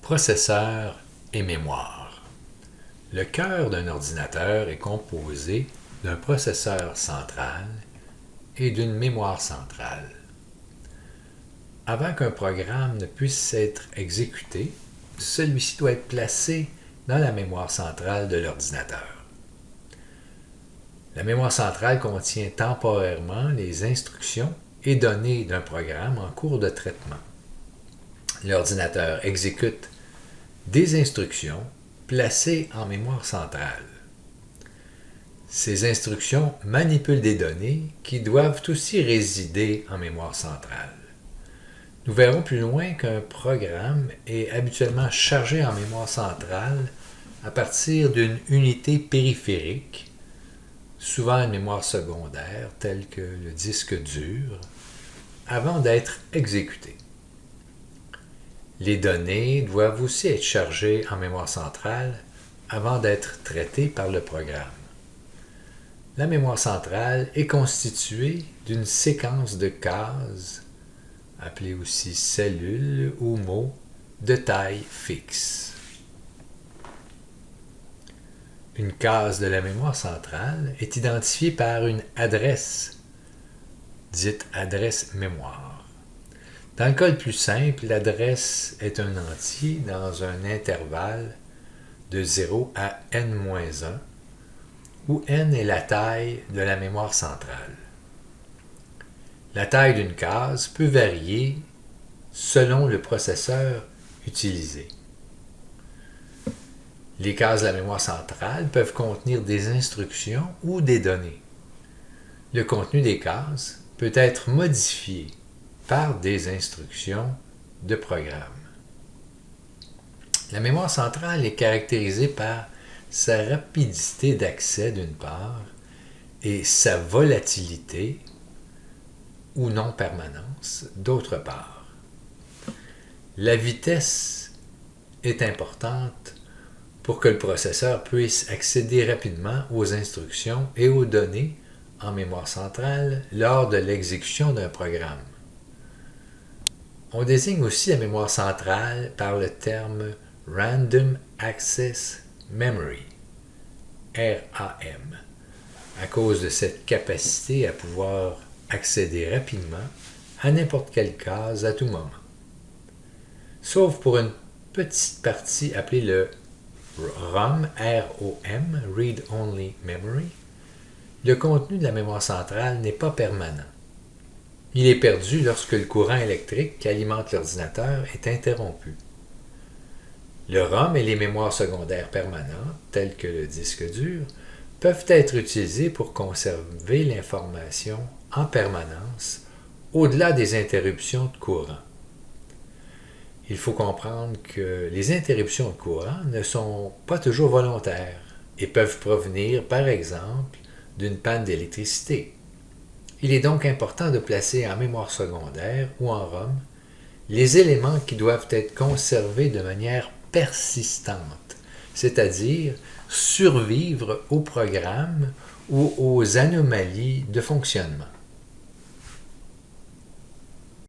Processeur et mémoire. Le cœur d'un ordinateur est composé d'un processeur central et d'une mémoire centrale. Avant qu'un programme ne puisse être exécuté, celui-ci doit être placé dans la mémoire centrale de l'ordinateur. La mémoire centrale contient temporairement les instructions et données d'un programme en cours de traitement. L'ordinateur exécute des instructions placées en mémoire centrale. Ces instructions manipulent des données qui doivent aussi résider en mémoire centrale. Nous verrons plus loin qu'un programme est habituellement chargé en mémoire centrale à partir d'une unité périphérique, souvent une mémoire secondaire telle que le disque dur, avant d'être exécuté. Les données doivent aussi être chargées en mémoire centrale avant d'être traitées par le programme. La mémoire centrale est constituée d'une séquence de cases, appelées aussi cellules ou mots, de taille fixe. Une case de la mémoire centrale est identifiée par une adresse, dite adresse mémoire. Dans le cas le plus simple, l'adresse est un entier dans un intervalle de 0 à n-1, où n est la taille de la mémoire centrale. La taille d'une case peut varier selon le processeur utilisé. Les cases de la mémoire centrale peuvent contenir des instructions ou des données. Le contenu des cases peut être modifié par des instructions de programme. La mémoire centrale est caractérisée par sa rapidité d'accès d'une part et sa volatilité ou non-permanence d'autre part. La vitesse est importante pour que le processeur puisse accéder rapidement aux instructions et aux données en mémoire centrale lors de l'exécution d'un programme. On désigne aussi la mémoire centrale par le terme Random Access Memory, RAM, à cause de cette capacité à pouvoir accéder rapidement à n'importe quelle case à tout moment. Sauf pour une petite partie appelée le ROM, R-O-M, Read Only Memory, le contenu de la mémoire centrale n'est pas permanent. Il est perdu lorsque le courant électrique qui alimente l'ordinateur est interrompu. Le ROM et les mémoires secondaires permanentes, telles que le disque dur, peuvent être utilisés pour conserver l'information en permanence au-delà des interruptions de courant. Il faut comprendre que les interruptions de courant ne sont pas toujours volontaires et peuvent provenir, par exemple, d'une panne d'électricité. Il est donc important de placer en mémoire secondaire ou en ROM les éléments qui doivent être conservés de manière persistante, c'est-à-dire survivre au programme ou aux anomalies de fonctionnement.